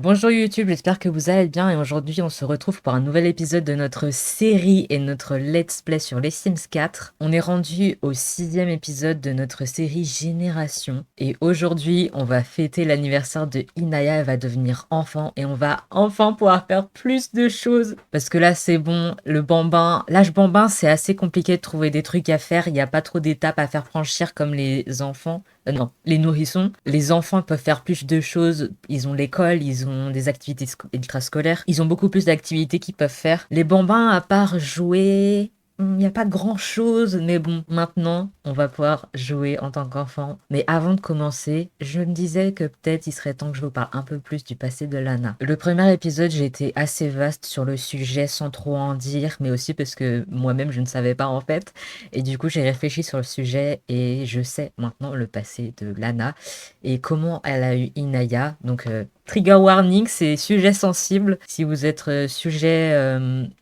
Bonjour YouTube, j'espère que vous allez bien et aujourd'hui on se retrouve pour un nouvel épisode de notre série et notre let's play sur les Sims 4. On est rendu au 6e épisode de notre série Génération et aujourd'hui on va fêter l'anniversaire de Inaya, elle va devenir enfant et on va enfin pouvoir faire plus de choses parce que là c'est bon, le bambin, l'âge bambin c'est assez compliqué de trouver des trucs à faire, il n'y a pas trop d'étapes à faire franchir comme les enfants. Non, les nourrissons. Les enfants peuvent faire plus de choses. Ils ont l'école, ils ont des activités extrascolaires. Ils ont beaucoup plus d'activités qu'ils peuvent faire. Les bambins, à part jouer, il n'y a pas grand-chose. Mais bon, maintenant, on va pouvoir jouer en tant qu'enfant. Mais avant de commencer, je me disais que peut-être il serait temps que je vous parle un peu plus du passé de Lana. Le premier épisode, j'ai été assez vaste sur le sujet sans trop en dire, mais aussi parce que moi-même, je ne savais pas en fait. Et du coup, j'ai réfléchi sur le sujet et je sais maintenant le passé de Lana et comment elle a eu Inaya. Donc, trigger warning, c'est sujet sensible. Si vous êtes sujet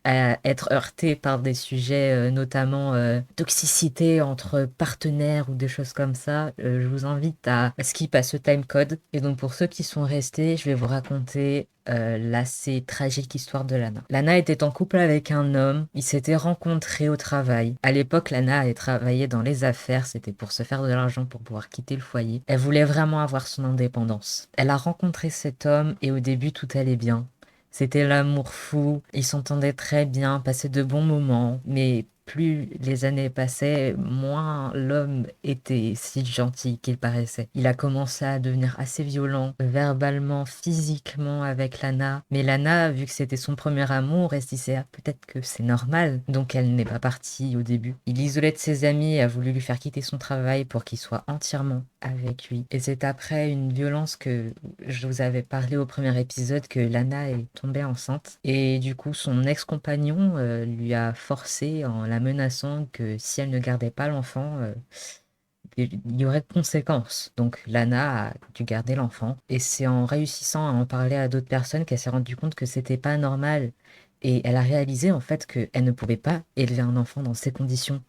à être heurté par des sujets, notamment toxicité entre partenaires ou des choses comme ça, je vous invite à skip à ce timecode. Et donc, pour ceux qui sont restés, je vais vous raconter l'assez tragique histoire de Lana. Lana était en couple avec un homme, ils s'étaient rencontrés au travail. À l'époque, Lana avait travaillé dans les affaires, c'était pour se faire de l'argent pour pouvoir quitter le foyer. Elle voulait vraiment avoir son indépendance. Elle a rencontré cet homme et au début tout allait bien. C'était l'amour fou, ils s'entendaient très bien, passaient de bons moments, mais plus les années passaient, moins l'homme était si gentil qu'il paraissait. Il a commencé à devenir assez violent, verbalement, physiquement avec Lana. Mais Lana, vu que c'était son premier amour, elle se disait ah, peut-être que c'est normal. Donc elle n'est pas partie au début. Il l'isolait de ses amis et a voulu lui faire quitter son travail pour qu'il soit entièrement avec lui. Et c'est après une violence que je vous avais parlé au premier épisode que Lana est tombée enceinte. Et du coup, son ex-compagnon lui a forcé en la menaçant que si elle ne gardait pas l'enfant, il y aurait de conséquences. Donc Lana a dû garder l'enfant. Et c'est en réussissant à en parler à d'autres personnes qu'elle s'est rendue compte que c'était pas normal. Et elle a réalisé en fait qu'elle ne pouvait pas élever un enfant dans ces conditions.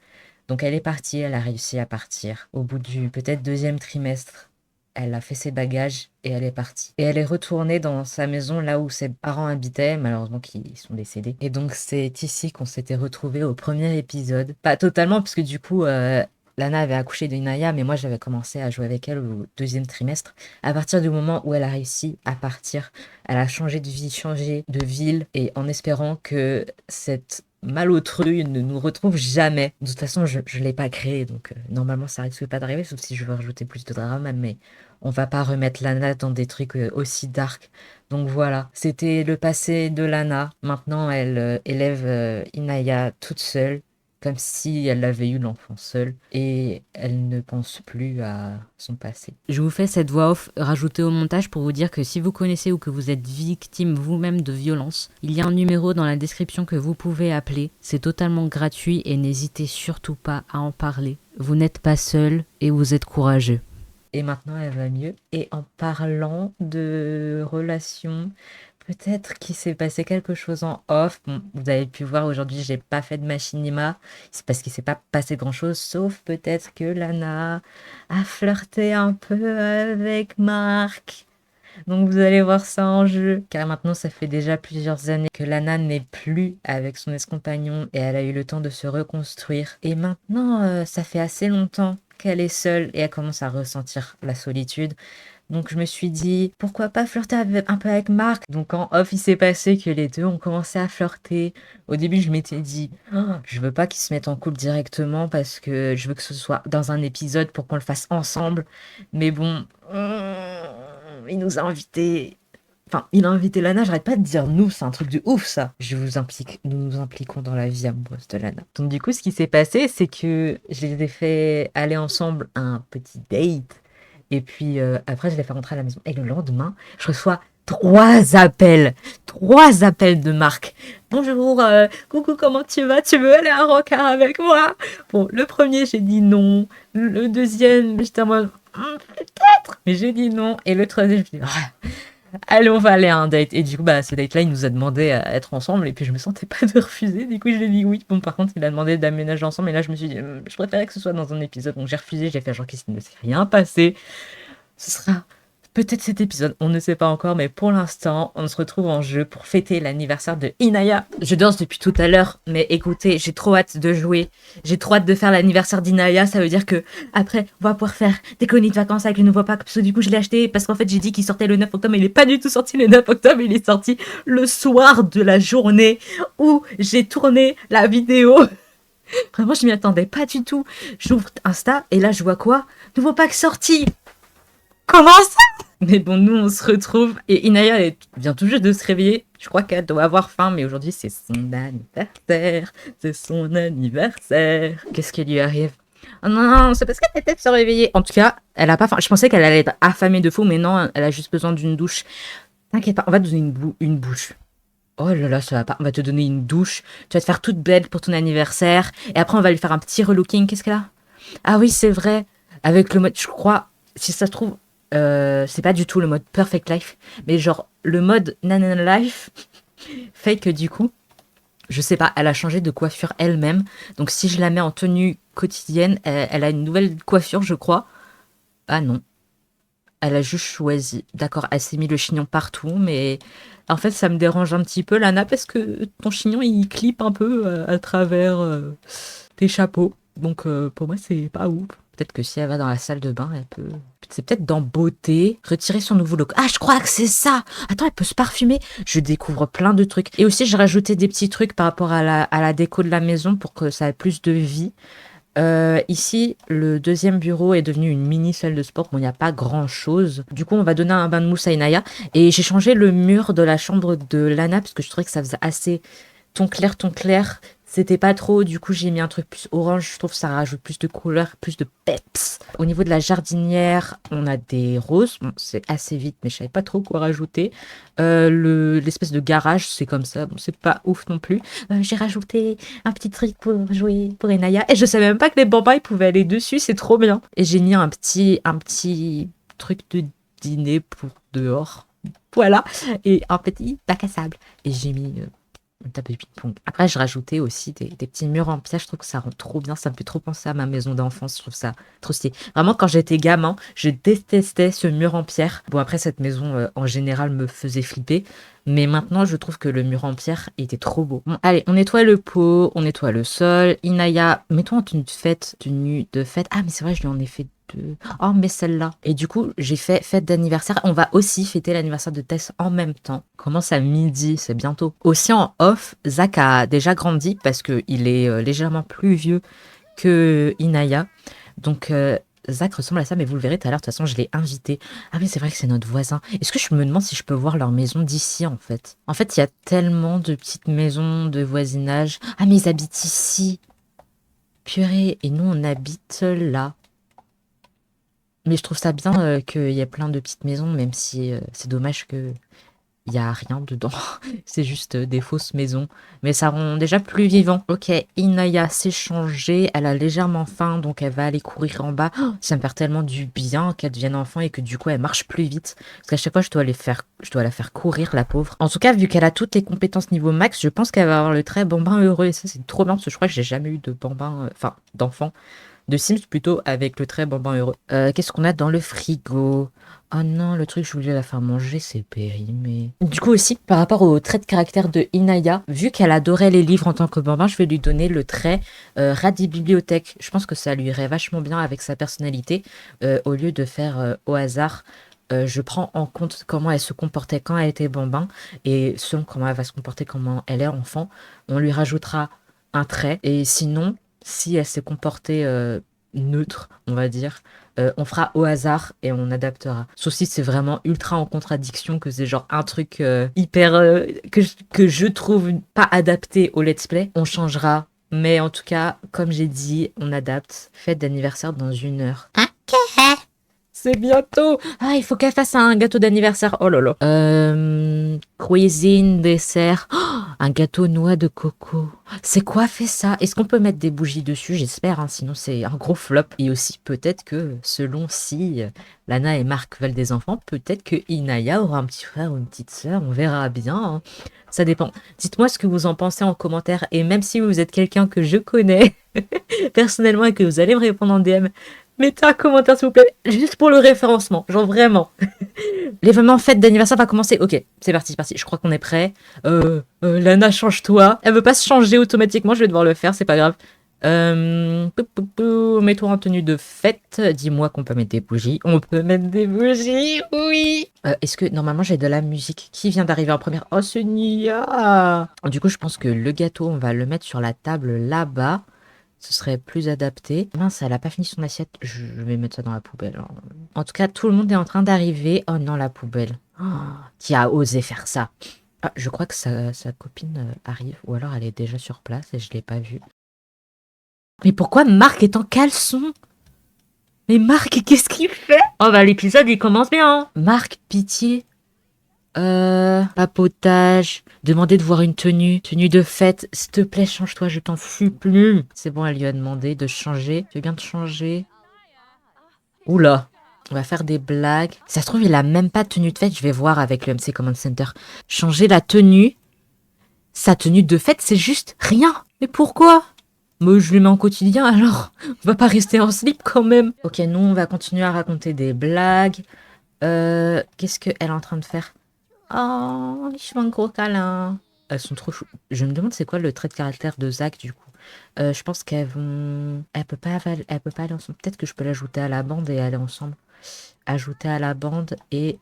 Donc elle est partie, elle a réussi à partir. Au bout du peut-être deuxième trimestre, elle a fait ses bagages et elle est partie. Et elle est retournée dans sa maison là où ses parents habitaient, malheureusement qui sont décédés. Et donc c'est ici qu'on s'était retrouvés au premier épisode. Pas totalement, parce que du coup, Lana avait accouché de Inaya, mais moi j'avais commencé à jouer avec elle au deuxième trimestre. À partir du moment où elle a réussi à partir, elle a changé de vie, changé de ville, et en espérant que cette malotru ne nous retrouve jamais. De toute façon, je ne l'ai pas créé, donc normalement ça risque pas d'arriver, sauf si je veux rajouter plus de drama, mais on va pas remettre Lana dans des trucs aussi dark. Donc voilà, c'était le passé de Lana. Maintenant, elle élève Inaya toute seule, comme si elle avait eu l'enfant seule, et elle ne pense plus à son passé. Je vous fais cette voix off rajoutée au montage pour vous dire que si vous connaissez ou que vous êtes victime vous-même de violence, il y a un numéro dans la description que vous pouvez appeler. C'est totalement gratuit et n'hésitez surtout pas à en parler. Vous n'êtes pas seul et vous êtes courageux. Et maintenant, elle va mieux. Et en parlant de relations, peut-être qu'il s'est passé quelque chose en off. Bon, vous avez pu voir aujourd'hui, j'ai pas fait de machinima. C'est parce qu'il s'est pas passé grand-chose, sauf peut-être que Lana a flirté un peu avec Marc. Donc vous allez voir ça en jeu. Car maintenant, ça fait déjà plusieurs années que Lana n'est plus avec son ex-compagnon et elle a eu le temps de se reconstruire. Et maintenant, ça fait assez longtemps qu'elle est seule et elle commence à ressentir la solitude. Donc je me suis dit, pourquoi pas flirter un peu avec Marc. Donc en off, il s'est passé que les deux ont commencé à flirter. Au début, je m'étais dit, oh, je veux pas qu'ils se mettent en couple directement parce que je veux que ce soit dans un épisode pour qu'on le fasse ensemble. Mais bon, il nous a invités. Enfin, il a invité Lana, j'arrête pas de dire nous, c'est un truc de ouf ça. Je vous implique, nous nous impliquons dans la vie amoureuse de Lana. Donc du coup, ce qui s'est passé, c'est que je les ai fait aller ensemble à un petit date. Et puis après, je l'ai fait rentrer à la maison. Et le lendemain, je reçois trois appels de Marc. Bonjour, coucou, comment tu vas? Tu veux aller à Rocar avec moi? Bon, le premier, j'ai dit non. Le deuxième, j'étais en mode, peut-être. Mais j'ai dit non. Et le troisième, je dis, ah, allez, on va aller à un date. Et du coup, bah, ce date-là, il nous a demandé à être ensemble. Et puis, je me sentais pas de refuser. Du coup, je lui ai dit oui. Bon, par contre, il a demandé d'aménager ensemble. Et là, je me suis dit, je préférais que ce soit dans un épisode. Donc, j'ai refusé. J'ai fait genre qu'il ne s'est rien passé. Ce sera peut-être cet épisode, on ne sait pas encore, mais pour l'instant, on se retrouve en jeu pour fêter l'anniversaire de Inaya. Je danse depuis tout à l'heure, mais écoutez, j'ai trop hâte de jouer. J'ai trop hâte de faire l'anniversaire d'Inaya. Ça veut dire que après, on va pouvoir faire des colonies de vacances avec le nouveau pack. Parce que du coup, je l'ai acheté parce qu'en fait, j'ai dit qu'il sortait le 9 octobre, mais il est pas du tout sorti le 9 octobre. Il est sorti le soir de la journée où j'ai tourné la vidéo. Vraiment, je m'y attendais pas du tout. J'ouvre Insta et là, je vois quoi? Nouveau pack sorti. Comment ça? Mais bon, nous, on se retrouve et Inaya elle vient tout juste de se réveiller. Je crois qu'elle doit avoir faim, mais aujourd'hui, c'est son anniversaire. C'est son anniversaire. Qu'est-ce qui lui arrive? Oh non, c'est parce qu'elle était de se réveiller. En tout cas, elle a pas faim. Je pensais qu'elle allait être affamée de fou, mais non, elle a juste besoin d'une douche. T'inquiète pas, on va te donner une bouche. Oh là là, ça va pas. On va te donner une douche. Tu vas te faire toute belle pour ton anniversaire. Et après, on va lui faire un petit relooking. Qu'est-ce qu'elle a? Ah oui, c'est vrai. Avec le mode, je crois, si ça se trouve, c'est pas du tout le mode Perfect Life, mais genre le mode Nanana Life fait que du coup, je sais pas, elle a changé de coiffure elle-même. Donc si je la mets en tenue quotidienne, elle a une nouvelle coiffure, je crois. Ah non, elle a juste choisi. D'accord, elle s'est mis le chignon partout, mais en fait, ça me dérange un petit peu, Lana, parce que ton chignon, il clip un peu à travers tes chapeaux. Donc pour moi, c'est pas ouf. Peut-être que si elle va dans la salle de bain, elle peut... C'est peut-être dans beauté, retirer son nouveau look. Ah, je crois que c'est ça. Attends, elle peut se parfumer. Je découvre plein de trucs. Et aussi, j'ai rajouté des petits trucs par rapport à la déco de la maison pour que ça ait plus de vie. Ici, le deuxième bureau est devenu une mini salle de sport. Bon, il n'y a pas grand chose. Du coup, on va donner un bain de mousse à Inaya. Et j'ai changé le mur de la chambre de Lana parce que je trouvais que ça faisait assez ton clair, ton clair. C'était pas trop. Du coup, j'ai mis un truc plus orange. Je trouve que ça rajoute plus de couleurs, plus de peps. Au niveau de la jardinière, on a des roses. Bon, c'est assez vite, mais je savais pas trop quoi rajouter. L'espèce de garage, c'est comme ça. Bon, c'est pas ouf non plus. J'ai rajouté un petit truc pour jouer pour Enaya. Et je savais même pas que les bambins ils pouvaient aller dessus, c'est trop bien. Et j'ai mis un petit truc de dîner pour dehors. Voilà. Et un petit bac à sable. Et j'ai mis une table de ping-pong. Après, je rajoutais aussi des petits murs en pierre. Je trouve que ça rend trop bien. Ça me fait trop penser à ma maison d'enfance. Je trouve ça trop stylé. Vraiment, quand j'étais gamin, je détestais ce mur en pierre. Bon, après, cette maison, en général, me faisait flipper. Mais maintenant, je trouve que le mur en pierre était trop beau. Bon, allez, on nettoie le pot, on nettoie le sol. Inaya, mets-toi en tenue de fête, tenue de fête. Ah, mais c'est vrai, je lui en ai fait deux. Oh, mais celle-là. Et du coup, j'ai fait fête d'anniversaire. On va aussi fêter l'anniversaire de Tess en même temps. Commence à midi, c'est bientôt. Aussi en off, Zach a déjà grandi parce qu'il est légèrement plus vieux que Inaya. Donc, Zach ressemble à ça, mais vous le verrez tout à l'heure. De toute façon, je l'ai invité. Ah, mais c'est vrai que c'est notre voisin. Est-ce que je me demande si je peux voir leur maison d'ici, en fait? En fait, il y a tellement de petites maisons de voisinage. Ah, mais ils habitent ici. Purée. Et nous, on habite là. Mais je trouve ça bien qu'il y ait plein de petites maisons, même si c'est dommage que il y a rien dedans. C'est juste des fausses maisons. Mais ça rend déjà plus vivant. Ok, Inaya s'est changée. Elle a légèrement faim, donc elle va aller courir en bas. Oh, ça me fait tellement du bien qu'elle devienne enfant et que du coup elle marche plus vite. Parce qu'à chaque fois, je dois la faire courir, la pauvre. En tout cas, vu qu'elle a toutes les compétences niveau max, je pense qu'elle va avoir le trait bambin heureux. Et ça, c'est trop bien parce que je crois que j'ai jamais eu de bambin, enfin, d'enfant. De Sims plutôt avec le trait bambin heureux. Qu'est-ce qu'on a dans le frigo? Oh non, le truc que je voulais la faire manger, c'est périmé. Du coup aussi, par rapport au trait de caractère de Inaya, vu qu'elle adorait les livres en tant que bambin, je vais lui donner le trait Radi Bibliothèque. Je pense que ça lui irait vachement bien avec sa personnalité. Au lieu de faire au hasard, je prends en compte comment elle se comportait quand elle était bambin. Et selon comment elle va se comporter quand elle est enfant, on lui rajoutera un trait. Et sinon, si elle s'est comportée neutre, on va dire, on fera au hasard et on adaptera. Sauf si c'est vraiment ultra en contradiction, que c'est genre un truc hyper que je trouve pas adapté au let's play, on changera. Mais en tout cas, comme j'ai dit, on adapte. Fête d'anniversaire dans 1 heure. C'est bientôt. Ah, il faut qu'elle fasse un gâteau d'anniversaire. Oh là là. Cuisine, dessert. Oh, un gâteau noix de coco. C'est quoi fait ça? Est-ce qu'on peut mettre des bougies dessus? J'espère, hein, sinon c'est un gros flop. Et aussi, peut-être que, selon si Lana et Marc veulent des enfants, peut-être que Inaya aura un petit frère ou une petite sœur. On verra bien, hein. Ça dépend. Dites-moi ce que vous en pensez en commentaire. Et même si vous êtes quelqu'un que je connais personnellement et que vous allez me répondre en DM, Mettez un commentaire s'il vous plaît, juste pour le référencement, genre vraiment. L'événement fête d'anniversaire va commencer. Ok, c'est parti, c'est parti. Je crois qu'on est prêt. Lana, change-toi. Elle veut pas se changer automatiquement, je vais devoir le faire, c'est pas grave. Mets-toi en tenue de fête. Dis-moi qu'on peut mettre des bougies. On peut mettre des bougies, oui. Est-ce que normalement j'ai de la musique? Qui vient d'arriver en première? Oh, c'est Nia. Du coup, je pense que le gâteau, on va le mettre sur la table là-bas. Ce serait plus adapté. Mince, elle a pas fini son assiette. Je vais mettre ça dans la poubelle. Alors. En tout cas, tout le monde est en train d'arriver. Oh non, la poubelle. Oh, qui a osé faire ça? Ah, je crois que sa copine arrive. Ou alors elle est déjà sur place et je l'ai pas vue. Mais pourquoi Marc est en caleçon? Mais Marc, qu'est-ce qu'il fait? Oh bah l'épisode il commence bien. Marc, pitié. Papotage. Demander de voir une tenue. Tenue de fête. S'il te plaît, change-toi, je t'en supplie. C'est bon, elle lui a demandé de changer. Tu veux bien te changer? Oula. On va faire des blagues. Si ça se trouve, il a même pas de tenue de fête. Je vais voir avec le MC Command Center. Changer la tenue. Sa tenue de fête, c'est juste rien. Mais pourquoi? Mais je lui mets en quotidien alors. On va pas rester en slip quand même. Ok, nous on va continuer à raconter des blagues. Qu'est-ce qu'elle est en train de faire? Oh, je fais un gros câlin. Elles sont trop chou. Je me demande c'est quoi le trait de caractère de Zach du coup. Je pense qu'elles vont... Elle peut pas aller ensemble. Peut-être que je peux l'ajouter à la bande et aller ensemble. Ajouter à la bande et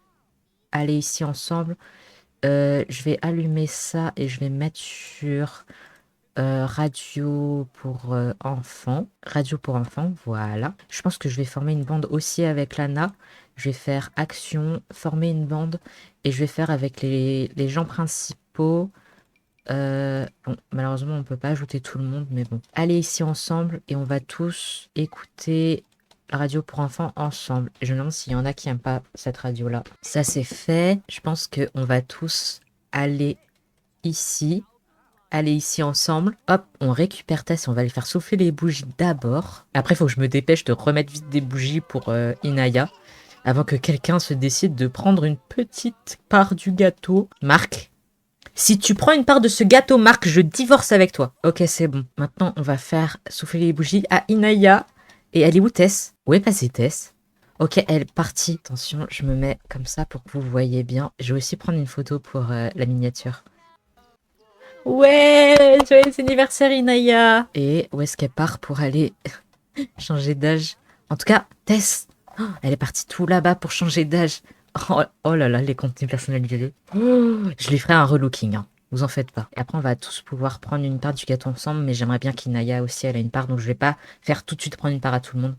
aller ici ensemble. Je vais allumer ça et je vais mettre sur radio pour enfants. Radio pour enfants, voilà. Je pense que je vais former une bande aussi avec Lana. Je vais faire action, former une bande et je vais faire avec les gens principaux. Bon, malheureusement, on peut pas ajouter tout le monde, mais bon. Allez ici ensemble et on va tous écouter la radio pour enfants ensemble. Je me demande s'il y en a qui n'aiment pas cette radio-là. Ça, c'est fait. Je pense qu'on va tous aller ici. Aller ici ensemble. Hop, on récupère Tess. On va aller faire souffler les bougies d'abord. Après, il faut que je me dépêche de remettre vite des bougies pour Inaya. Avant que quelqu'un se décide de prendre une petite part du gâteau. Marc, si tu prends une part de ce gâteau, Marc, je divorce avec toi. Ok, c'est bon. Maintenant, on va faire souffler les bougies à Inaya. Et elle est où, Tess? Où est passée Tess? Ok, elle est partie. Attention, je me mets comme ça pour que vous voyez bien. Je vais aussi prendre une photo pour la miniature. Ouais, joyeux anniversaire, Inaya. Et où est-ce qu'elle part pour aller changer d'âge? En tout cas, Tess, oh, elle est partie tout là-bas pour changer d'âge. Oh, oh là là, les contenus personnalisés. Oh, je lui ferai un relooking, hein. Vous en faites pas. Et après, on va tous pouvoir prendre une part du gâteau ensemble, mais j'aimerais bien qu'Inaya aussi, elle a une part, donc je vais pas faire tout de suite prendre une part à tout le monde.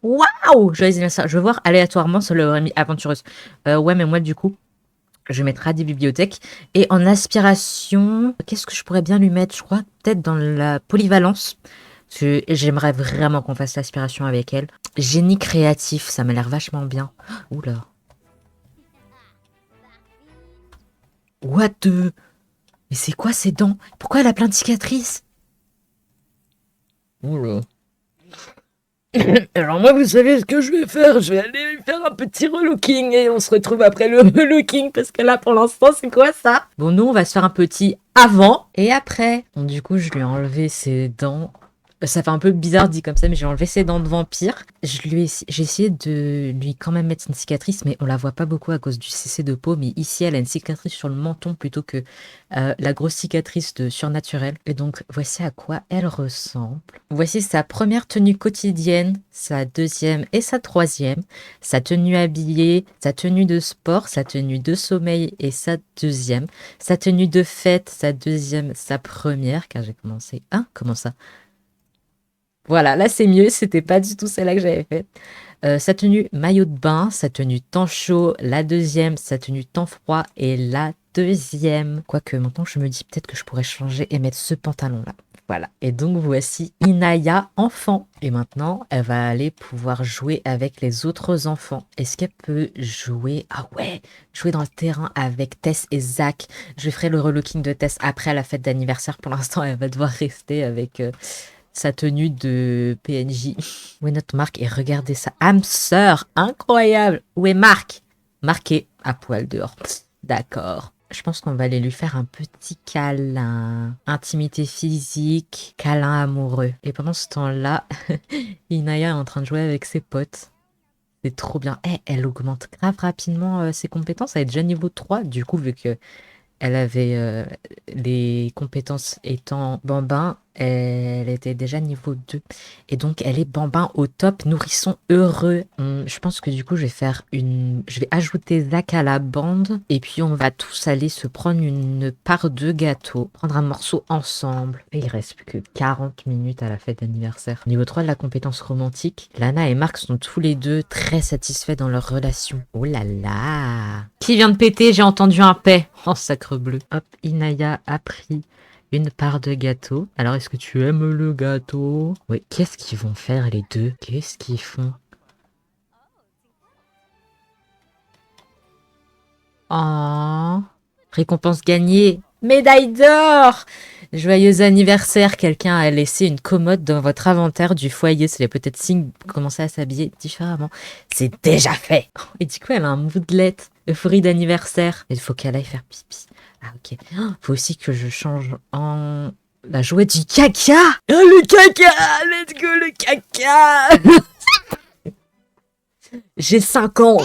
Waouh! Joyeux anniversaire. Je veux voir aléatoirement sur le Rémi aventureuse. Ouais, mais moi, du coup, je mettrai des bibliothèques. Et en aspiration, qu'est-ce que je pourrais bien lui mettre? Je crois peut-être dans la polyvalence. J'aimerais vraiment qu'on fasse l'aspiration avec elle. Génie créatif, ça m'a l'air vachement bien. Oula. What the... Mais c'est quoi ces dents? Pourquoi elle a plein de cicatrices? Oula. Alors moi, vous savez ce que je vais faire? Je vais aller lui faire un petit relooking et on se retrouve après le relooking parce que là, pour l'instant, c'est quoi ça? Bon, nous, on va se faire un petit avant et après. Bon, du coup, je lui ai enlevé ses dents. Ça fait un peu bizarre dit comme ça, mais j'ai enlevé ses dents de vampire. J'ai essayé de lui quand même mettre une cicatrice, mais on la voit pas beaucoup à cause du cc de peau. Mais ici, elle a une cicatrice sur le menton plutôt que la grosse cicatrice de surnaturel. Et donc, voici à quoi elle ressemble. Voici sa première tenue quotidienne, sa deuxième et sa troisième, sa tenue habillée, sa tenue de sport, sa tenue de sommeil et sa deuxième, sa tenue de fête, sa deuxième, sa première, car j'ai commencé... Hein? Comment ça? Voilà, là c'est mieux, c'était pas du tout celle-là que j'avais faite. Sa tenue maillot de bain, sa tenue temps chaud, la deuxième, sa tenue temps froid et la deuxième. Quoique maintenant je me dis peut-être que je pourrais changer et mettre ce pantalon-là. Voilà, et donc voici Inaya enfant. Et maintenant, elle va aller pouvoir jouer avec les autres enfants. Est-ce qu'elle peut jouer? Ah ouais, jouer dans le terrain avec Tess et Zach. Je ferai le relooking de Tess après la fête d'anniversaire. Pour l'instant, elle va devoir rester avec... sa tenue de PNJ. Où est notre Marc? Et regardez ça. Âme sœur, incroyable. Où est Marc? Marc est à poil dehors. D'accord. Je pense qu'on va aller lui faire un petit câlin. Intimité physique, câlin amoureux. Et pendant ce temps-là, Inaya est en train de jouer avec ses potes. C'est trop bien. Elle augmente grave rapidement ses compétences. Elle est déjà niveau 3. Du coup, vu que elle avait les compétences étant bambin, elle était déjà niveau 2. Et donc, elle est bambin au top, nourrisson heureux. Je pense que du coup, je vais ajouter Zach à la bande. Et puis, on va tous aller se prendre une part de gâteau. Prendre un morceau ensemble. Et il reste plus que 40 minutes à la fête d'anniversaire. Niveau 3 de la compétence romantique, Lana et Marc sont tous les deux très satisfaits dans leur relation. Oh là là! Qui vient de péter? J'ai entendu un paix. Oh, sacre bleu. Hop, Inaya a pris une part de gâteau. Alors, est-ce que tu aimes le gâteau? Oui, qu'est-ce qu'ils vont faire les deux? Qu'est-ce qu'ils font? Oh, récompense gagnée. Médaille d'or! Joyeux anniversaire. Quelqu'un a laissé une commode dans votre inventaire du foyer. C'est peut-être signe de commencer à s'habiller différemment. C'est déjà fait. Et du coup, elle a un moodlet. Euphorie d'anniversaire. Il faut qu'elle aille faire pipi. Ah, ok. Faut aussi que je change en... la jouette du caca. Oh, le caca. Let's go, le caca. J'ai 5 ans.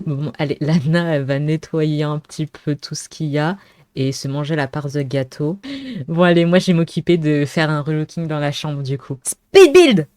Bon, allez, Lana, elle va nettoyer un petit peu tout ce qu'il y a et se manger la part de gâteau. Bon, allez, moi, je vais m'occuper de faire un relooking dans la chambre, du coup. Speed build!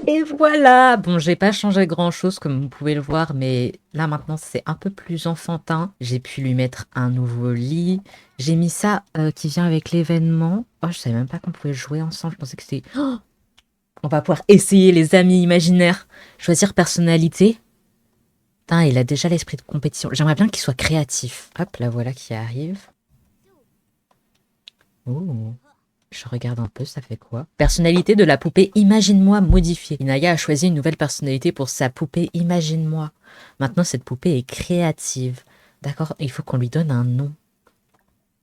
Et voilà! Bon, j'ai pas changé grand-chose, comme vous pouvez le voir, mais là, maintenant, c'est un peu plus enfantin. J'ai pu lui mettre un nouveau lit. J'ai mis ça qui vient avec l'événement. Oh, je savais même pas qu'on pouvait jouer ensemble. Je pensais que c'était... Oh, on va pouvoir essayer les amis imaginaires. Choisir personnalité. Putain, il a déjà l'esprit de compétition. J'aimerais bien qu'il soit créatif. Hop, la voilà qui arrive. Oh, je regarde un peu, ça fait quoi? Personnalité de la poupée Imagine-moi modifiée. Inaya a choisi une nouvelle personnalité pour sa poupée Imagine-moi. Maintenant, cette poupée est créative. D'accord, il faut qu'on lui donne un nom.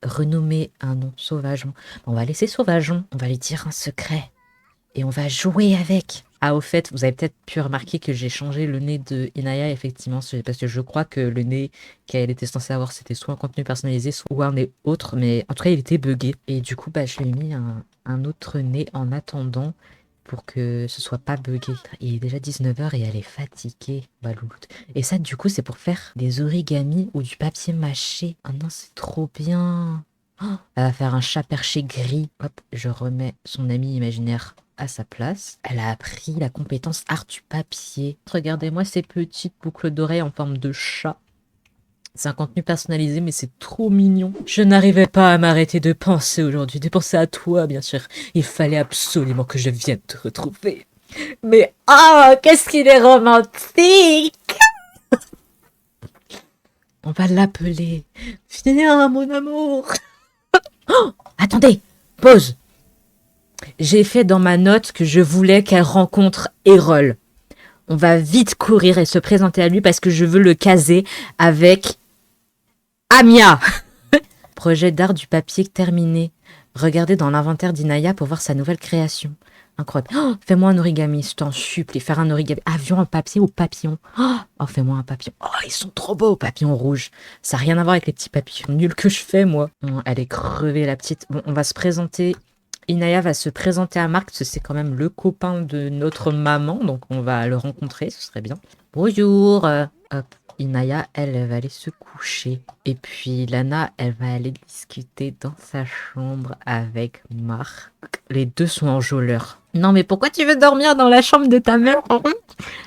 Renommer un nom, Sauvageon. On va laisser Sauvageon. On va lui dire un secret. Et on va jouer avec. Ah, au fait, vous avez peut-être pu remarquer que j'ai changé le nez de Inaya, effectivement, parce que je crois que le nez qu'elle était censée avoir, c'était soit un contenu personnalisé, soit un nez autre, mais en tout cas, il était buggé. Et du coup, bah, je lui ai mis un autre nez en attendant pour que ce soit pas buggé. Il est déjà 19h et elle est fatiguée, bah, louloute. Et ça, du coup, c'est pour faire des origamis ou du papier mâché. Ah non, c'est trop bien. Oh, elle va faire un chat perché gris. Hop, je remets son ami imaginaire à sa place. Elle a appris la compétence art du papier. Regardez-moi ces petites boucles d'oreilles en forme de chat. C'est un contenu personnalisé, mais c'est trop mignon. Je n'arrivais pas à m'arrêter de penser aujourd'hui, de penser à toi, bien sûr. Il fallait absolument que je vienne te retrouver. Mais oh, qu'est-ce qu'il est romantique! On va l'appeler. Viens, mon amour. Oh, attendez, pause. J'ai fait dans ma note que je voulais qu'elle rencontre Errol. On va vite courir et se présenter à lui parce que je veux le caser avec Amia. Projet d'art du papier terminé. Regardez dans l'inventaire d'Inaya pour voir sa nouvelle création. Incroyable. Oh, fais-moi un origami, je t'en supplie. Faire un origami. Avion en papier ou papillon? Oh, fais-moi un papillon. Oh, ils sont trop beaux, papillons rouges. Ça n'a rien à voir avec les petits papillons nuls que je fais, moi. Oh, elle est crevée, la petite. Bon, on va se présenter. Inaya va se présenter à Marc, parce que c'est quand même le copain de notre maman. Donc, on va le rencontrer, ce serait bien. Bonjour. Hop. Inaya, elle va aller se coucher. Et puis Lana, elle va aller discuter dans sa chambre avec Marc. Les deux sont enjôleurs. Non mais pourquoi tu veux dormir dans la chambre de ta mère?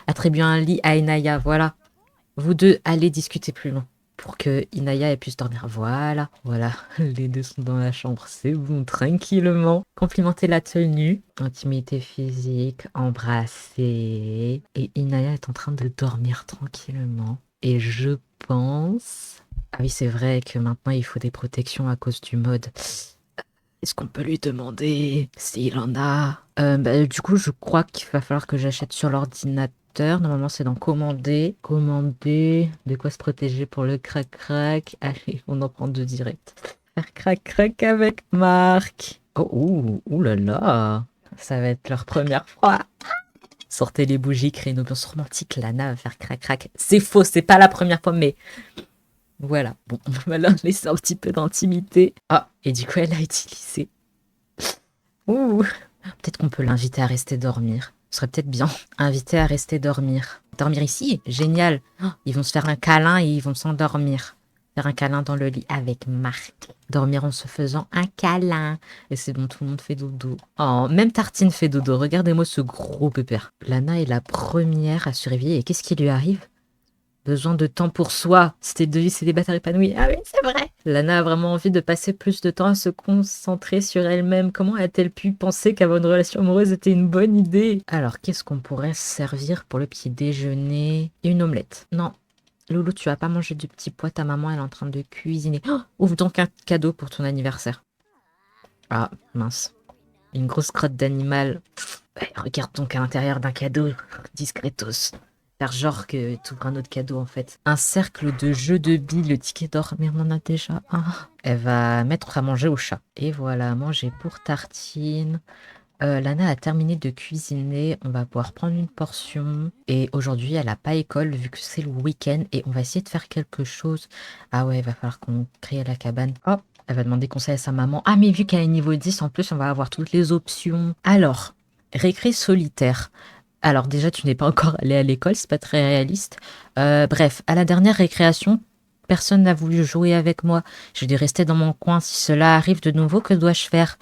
Attribue un lit à Inaya, voilà. Vous deux, allez discuter plus loin. Pour que Inaya elle puisse dormir. Voilà, voilà. Les deux sont dans la chambre, c'est bon, tranquillement. Complimentez la tenue. Intimité physique, embrasser. Et Inaya est en train de dormir tranquillement. Et je pense... Ah oui, c'est vrai que maintenant, il faut des protections à cause du mode. Est-ce qu'on peut lui demander s'il en a? Du coup, je crois qu'il va falloir que j'achète sur l'ordinateur. Normalement, c'est dans commander. Commander. De quoi se protéger pour le crac-crac. Allez, on en prend deux direct. Faire crac-crac avec Marc. Oh, ouh là là. Ça va être leur première fois. Sortez les bougies, créez une ambiance romantique. Lana va faire crac-crac. C'est faux, c'est pas la première fois, mais... Voilà. Bon, on va leur laisser un petit peu d'intimité. Ah, et du coup, elle a utilisé. Ouh. Peut-être qu'on peut l'inviter à rester dormir. Ce serait peut-être bien. Inviter à rester dormir. Dormir ici? Génial. Oh, ils vont se faire un câlin et ils vont s'endormir. Faire un câlin dans le lit avec Marc. Dormir en se faisant un câlin. Et c'est bon, tout le monde fait dodo. Oh, même Tartine fait dodo. Regardez-moi ce gros pépère. Lana est la première à se réveiller. Et qu'est-ce qui lui arrive? Besoin de temps pour soi. C'était de vie célibataire épanouie. Ah oui, c'est vrai. Lana a vraiment envie de passer plus de temps à se concentrer sur elle-même. Comment a-t-elle pu penser qu'avoir une relation amoureuse était une bonne idée? Alors, qu'est-ce qu'on pourrait servir pour le petit déjeuner? Une omelette. Non. Loulou, tu vas pas manger du petit pois. Ta maman, elle est en train de cuisiner. Oh, ouvre donc un cadeau pour ton anniversaire. Ah, mince. Une grosse crotte d'animal. Ouais, regarde donc à l'intérieur d'un cadeau. Discretos. Faire genre que tu ouvres un autre cadeau en fait. Un cercle de jeux de billes, le ticket d'or. Mais on en a déjà un. Elle va mettre à manger au chat. Et voilà, manger pour Tartine. Lana a terminé de cuisiner. On va pouvoir prendre une portion. Et aujourd'hui, elle n'a pas école vu que c'est le week-end. Et on va essayer de faire quelque chose. Ah ouais, il va falloir qu'on crée la cabane. Hop, elle va demander conseil à sa maman. Ah, mais vu qu'elle est niveau 10, en plus, on va avoir toutes les options. Alors, récré solitaire. Alors déjà, tu n'es pas encore allé à l'école, c'est pas très réaliste. Bref, à la dernière récréation, personne n'a voulu jouer avec moi. J'ai dû rester dans mon coin. Si cela arrive de nouveau, que dois-je faire?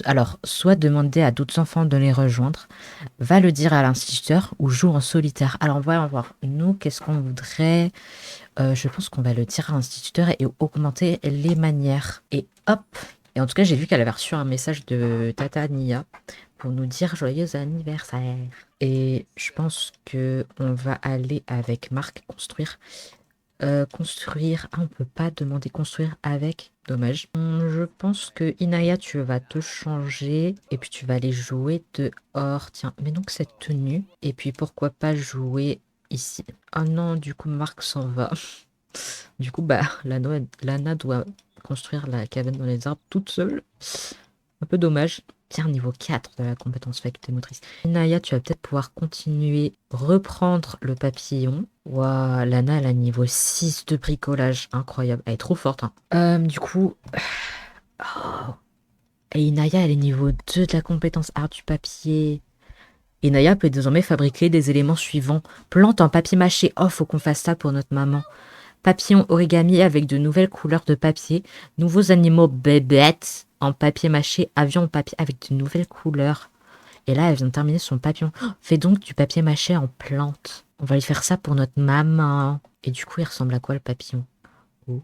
Alors, soit demander à d'autres enfants de les rejoindre, va le dire à l'instituteur ou joue en solitaire. Alors, voyons voir. Nous, qu'est-ce qu'on voudrait? Je pense qu'on va le dire à l'instituteur et augmenter les manières. Et hop! Et en tout cas, j'ai vu qu'elle avait reçu un message de Tata Nia pour nous dire joyeux anniversaire. Et je pense que on va aller avec Marc construire. Construire. Ah, on peut pas demander construire avec. Dommage. Je pense que Inaya, tu vas te changer. Et puis tu vas aller jouer dehors. Tiens, mais donc cette tenue. Et puis pourquoi pas jouer ici. Oh non, du coup, Marc s'en va. Du coup, bah, Lana doit construire la cabane dans les arbres toute seule. Un peu dommage. Tiens, niveau 4 de la compétence faculté motrice. Inaya, tu vas peut-être pouvoir continuer, reprendre le papillon. Waouh, Lana, elle a niveau 6 de bricolage. Incroyable. Elle est trop forte. Hein. Du coup... Oh. Et Inaya, elle est niveau 2 de la compétence art du papier. Inaya peut désormais fabriquer des éléments suivants. Plante en papier mâché. Oh, faut qu'on fasse ça pour notre maman. Papillon origami avec de nouvelles couleurs de papier. Nouveaux animaux bébêtes en papier mâché. Avion en papier avec de nouvelles couleurs. Et là, elle vient de terminer son papillon. Oh, fais donc du papier mâché en plante. On va lui faire ça pour notre maman. Et du coup, il ressemble à quoi le papillon? Oh.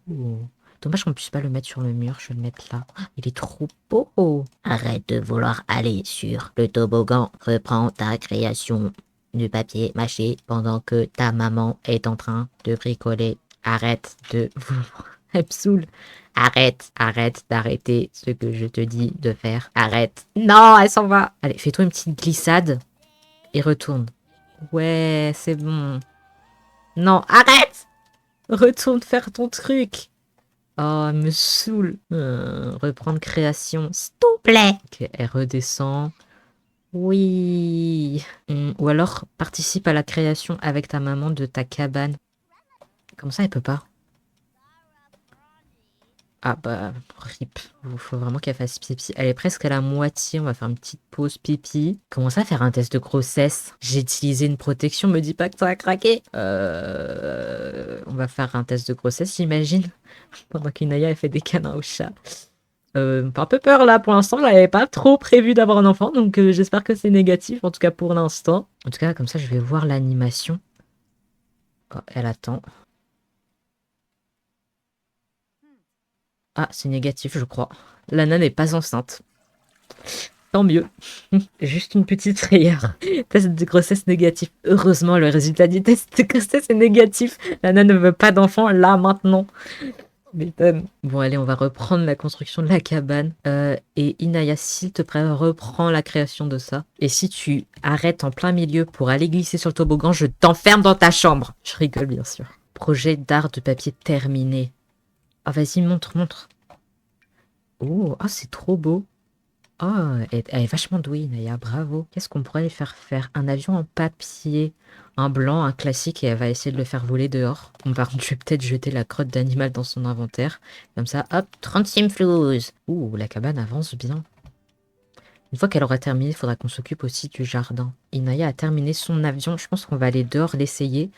Dommage qu'on puisse pas le mettre sur le mur. Je vais le mettre là. Il est trop beau. Arrête de vouloir aller sur le toboggan. Reprends ta création du papier mâché pendant que ta maman est en train de bricoler. Arrête de... Elle me saoule. Arrête d'arrêter ce que je te dis de faire. Arrête. Non, elle s'en va. Allez, fais-toi une petite glissade et retourne. Ouais, c'est bon. Non, arrête! Retourne faire ton truc. Oh, elle me saoule. Reprendre création, s'il te plaît. Ok, elle redescend. Oui. Ou alors, participe à la création avec ta maman de ta cabane. Comment ça, elle peut pas? Ah bah, rip. Faut vraiment qu'elle fasse pipi. Elle est presque à la moitié. On va faire une petite pause pipi. Comment ça, faire un test de grossesse? J'ai utilisé une protection. Me dis pas que ça a craqué. On va faire un test de grossesse, j'imagine. Pendant qu'Inaya, elle fait des câlins au chat. Un peu peur là pour l'instant, j'avais pas trop prévu d'avoir un enfant, donc j'espère que c'est négatif, en tout cas pour l'instant. En tout cas, comme ça, je vais voir l'animation. Oh, elle attend. Ah, c'est négatif, je crois. Lana n'est pas enceinte. Tant mieux. Juste une petite frayeur. Test de grossesse négatif. Heureusement, le résultat du test de grossesse est négatif. Lana ne veut pas d'enfant là, maintenant. M'étonne. Bon, allez, on va reprendre la construction de la cabane. Et Inaya, s'il te plaît, reprends la création de ça. Et si tu arrêtes en plein milieu pour aller glisser sur le toboggan, je t'enferme dans ta chambre. Je rigole, bien sûr. Projet d'art de papier terminé. Ah, vas-y, montre, montre. Oh, ah, c'est trop beau. Oh, elle est vachement douée, Inaya, bravo. Qu'est-ce qu'on pourrait lui faire faire? Un avion en papier, un blanc, un classique, et elle va essayer de le faire voler dehors. Bon, par contre, je vais peut-être jeter la crotte d'animal dans son inventaire. Comme ça, hop, 36 flouses. Ouh, la cabane avance bien. Une fois qu'elle aura terminé, il faudra qu'on s'occupe aussi du jardin. Inaya a terminé son avion. Je pense qu'on va aller dehors l'essayer.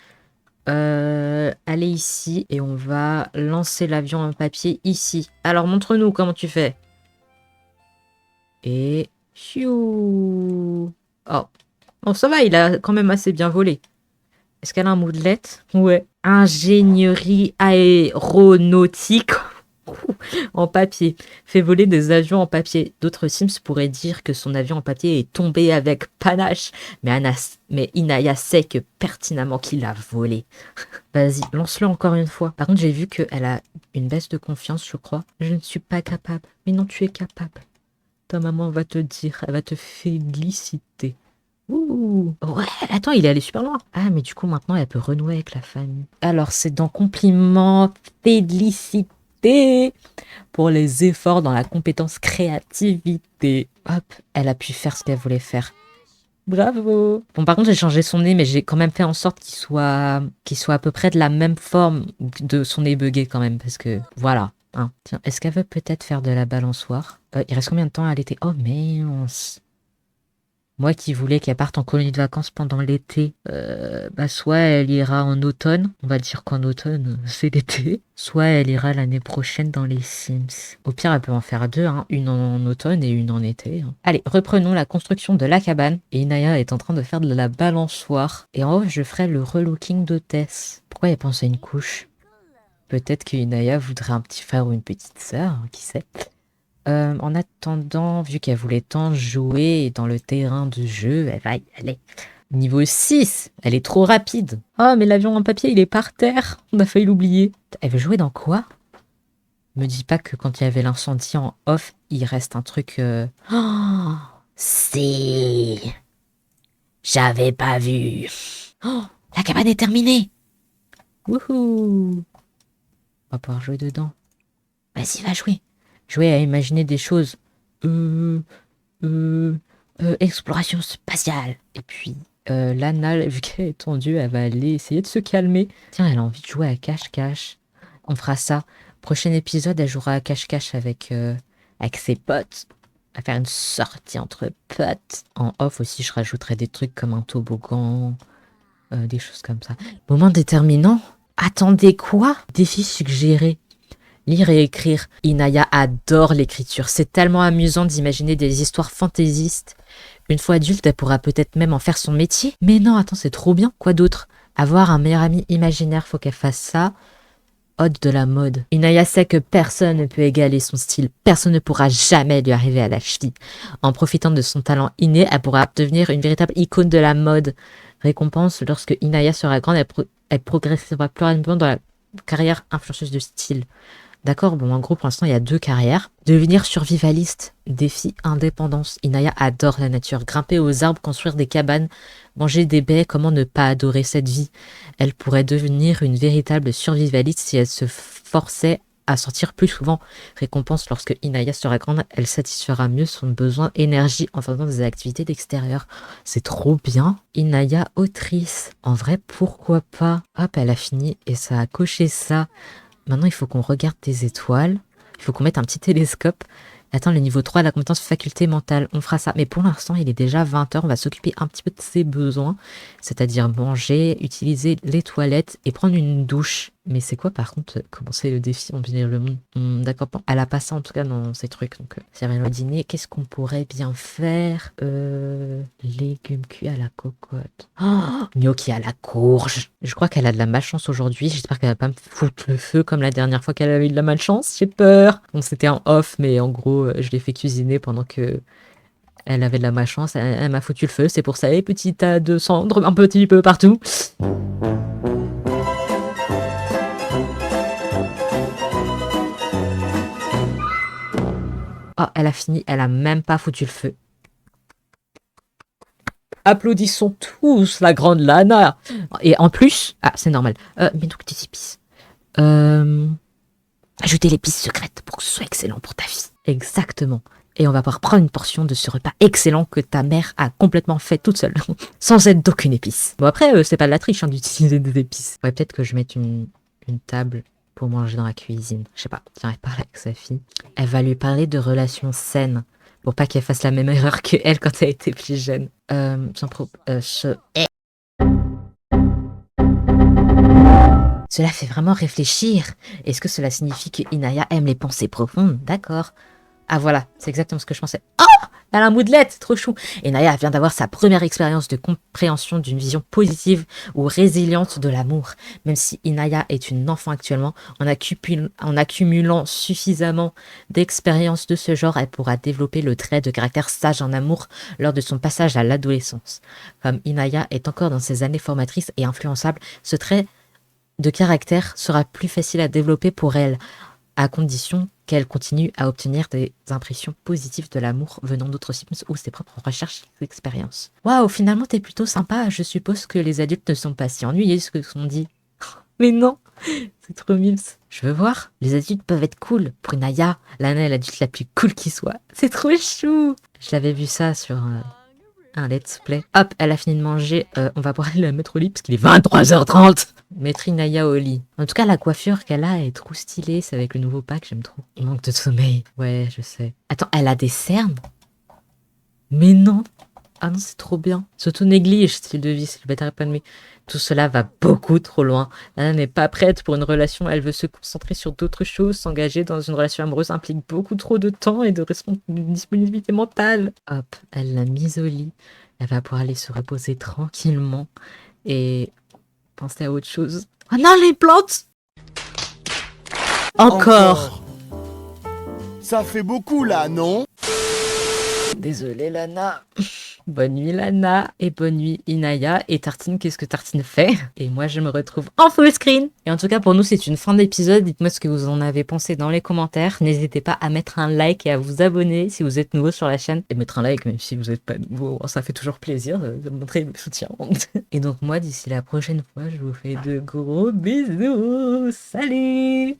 Aller ici, et on va lancer l'avion en papier ici. Alors, montre-nous comment tu fais. Et... Fiou. Oh. Oh, ça va, il a quand même assez bien volé. Est-ce qu'elle a un moodlet? Ouais. Ingénierie aéronautique en papier. Fait voler des avions en papier. D'autres Sims pourraient dire que son avion en papier est tombé avec panache. Mais Inaya sait que pertinemment qu'il l'a volé. Vas-y, lance-le encore une fois. Par contre, j'ai vu qu'elle a une baisse de confiance, je crois. Je ne suis pas capable. Mais non, tu es capable. Ta maman va te dire, elle va te féliciter. Ouh. Ouais, attends, il est allé super loin. Ah, mais du coup, maintenant, elle peut renouer avec la famille. Alors, c'est dans compliment, félicité pour les efforts dans la compétence créativité. Hop, elle a pu faire ce qu'elle voulait faire. Bravo. Bon, par contre, j'ai changé son nez, mais j'ai quand même fait en sorte qu'il soit à peu près de la même forme de son nez buggé quand même, parce que voilà. Hein. Tiens, est-ce qu'elle veut peut-être faire de la balançoire? Il reste combien de temps à l'été? Oh mince. Moi qui voulais qu'elle parte en colonie de vacances pendant l'été, bah soit elle ira en automne, on va dire qu'en automne c'est l'été, soit elle ira l'année prochaine dans les Sims. Au pire, elle peut en faire deux, hein, une en automne et une en été. Hein. Allez, reprenons la construction de la cabane. Et Inaya est en train de faire de la balançoire. Et en haut, je ferai le relooking d'hôtesse. Pourquoi elle pense à une couche? Peut-être que Inaya voudrait un petit frère ou une petite sœur, hein, qui sait. En attendant, vu qu'elle voulait tant jouer dans le terrain de jeu, elle va y aller. Niveau 6, elle est trop rapide. Oh, mais l'avion en papier, il est par terre. On a failli l'oublier. Elle veut jouer dans quoi? Me dis pas que quand il y avait l'incendie en off, il reste un truc... Oh, Si, j'avais pas vu. oh, la cabane est terminée. Wouhou. On va pouvoir jouer dedans. Vas-y, va jouer. Jouer à imaginer des choses. Exploration spatiale. Et puis, Lana, vu qu'elle est tendue, elle va aller essayer de se calmer. Tiens, elle a envie de jouer à cache-cache. On fera ça. Prochain épisode, elle jouera à cache-cache avec ses potes. À faire une sortie entre potes. En off aussi, je rajouterai des trucs comme un toboggan, des choses comme ça. Moment déterminant. Attendez quoi? Défi suggéré. Lire et écrire. Inaya adore l'écriture. C'est tellement amusant d'imaginer des histoires fantaisistes. Une fois adulte, elle pourra peut-être même en faire son métier. Mais non, attends, c'est trop bien. Quoi d'autre? Avoir un meilleur ami imaginaire, faut qu'elle fasse ça. Ode de la mode. Inaya sait que personne ne peut égaler son style. Personne ne pourra jamais lui arriver à la cheville. En profitant de son talent inné, elle pourra devenir une véritable icône de la mode. Récompense, lorsque Inaya sera grande, elle progressera plus rapidement dans la carrière influenceuse de style. D'accord, bon, en gros, pour l'instant, il y a 2 carrières. Devenir survivaliste, défi indépendance. Inaya adore la nature. Grimper aux arbres, construire des cabanes, manger des baies, comment ne pas adorer cette vie? Elle pourrait devenir une véritable survivaliste si elle se forçait à sortir plus souvent. Récompense, lorsque Inaya sera grande, elle satisfera mieux son besoin d'énergie en faisant des activités d'extérieur. C'est trop bien. Inaya, autrice. En vrai, pourquoi pas? Hop, elle a fini et ça a coché ça. Maintenant, il faut qu'on regarde des étoiles. Il faut qu'on mette un petit télescope. Attends, le niveau 3, la compétence faculté mentale. On fera ça. Mais pour l'instant, il est déjà 20 h. On va s'occuper un petit peu de ses besoins. C'est-à-dire manger, utiliser les toilettes et prendre une douche. Mais c'est quoi, par contre, commencer le défi en venir le monde? D'accord, bon. Elle a pas ça, en tout cas, dans ces trucs. Donc, servir le dîner. Qu'est-ce qu'on pourrait bien faire? Légumes cuits à la cocotte. Oh, gnocchi à la courge. Je crois qu'elle a de la malchance aujourd'hui. J'espère qu'elle va pas me foutre le feu comme la dernière fois qu'elle avait eu de la malchance. J'ai peur. Bon, c'était en off, mais en gros, je l'ai fait cuisiner pendant que elle avait de la malchance. Elle m'a foutu le feu. C'est pour ça, les petits tas de cendres un petit peu partout. Oh, elle a fini. Elle a même pas foutu le feu. Applaudissons tous la grande Lana. Et en plus, ah, c'est normal. Mais donc des épices. Ajouter l'épice secrète pour que ce soit excellent pour ta vie. Exactement. Et on va pouvoir prendre une portion de ce repas excellent que ta mère a complètement fait toute seule, sans aide d'aucune épice. Bon après, c'est pas de la triche d'utiliser des épices. Ouais, peut-être que je mette une table pour manger dans la cuisine. Je sais pas, tiens, elle parle avec sa fille. Elle va lui parler de relations saines, pour pas qu'elle fasse la même erreur que elle quand elle était plus jeune. Cela fait vraiment réfléchir. Est-ce que cela signifie que Inaya aime les pensées profondes? D'accord. Ah voilà, c'est exactement ce que je pensais. Oh, elle a un moodlet, trop chou. Inaya vient d'avoir sa première expérience de compréhension d'une vision positive ou résiliente de l'amour. Même si Inaya est une enfant actuellement, en accumulant suffisamment d'expériences de ce genre, elle pourra développer le trait de caractère sage en amour lors de son passage à l'adolescence. Comme Inaya est encore dans ses années formatrices et influençable, ce trait de caractère sera plus facile à développer pour elle, à condition qu'elle continue à obtenir des impressions positives de l'amour venant d'autres Sims ou ses propres recherches et expériences. Waouh, finalement t'es plutôt sympa, je suppose que les adultes ne sont pas si ennuyés, ce que sont dit. Mais non, c'est trop mimes. Je veux voir, les adultes peuvent être cool. Pour Inaya, Lana est l'adulte la plus cool qui soit. C'est trop chou. Je l'avais vu ça sur un let's play. Hop, elle a fini de manger. On va pouvoir aller la mettre au lit parce qu'il est 23h30. Mettre Inaya au lit. En tout cas, la coiffure qu'elle a est trop stylée. C'est avec le nouveau pack, j'aime trop. Il manque de sommeil. Ouais, je sais. Attends, elle a des cernes? Mais non. Ah non, c'est trop bien. S'auto-néglige, style de vie, célibataire épanoui. Tout cela va beaucoup trop loin. Lana n'est pas prête pour une relation. Elle veut se concentrer sur d'autres choses. S'engager dans une relation amoureuse implique beaucoup trop de temps et de disponibilité mentale. Hop, elle l'a mise au lit. Elle va pouvoir aller se reposer tranquillement et penser à autre chose. Oh non, les plantes! Encore. Ça fait beaucoup là, non? Désolée, Lana. Bonne nuit, Lana. Et bonne nuit, Inaya. Et Tartine, qu'est-ce que Tartine fait? Et moi, je me retrouve en full screen. Et en tout cas, pour nous, c'est une fin d'épisode. Dites-moi ce que vous en avez pensé dans les commentaires. N'hésitez pas à mettre un like et à vous abonner si vous êtes nouveau sur la chaîne. Et mettre un like, même si vous n'êtes pas nouveau. Ça fait toujours plaisir de montrer le soutien. Et donc, moi, d'ici la prochaine fois, je vous fais de gros bisous. Salut!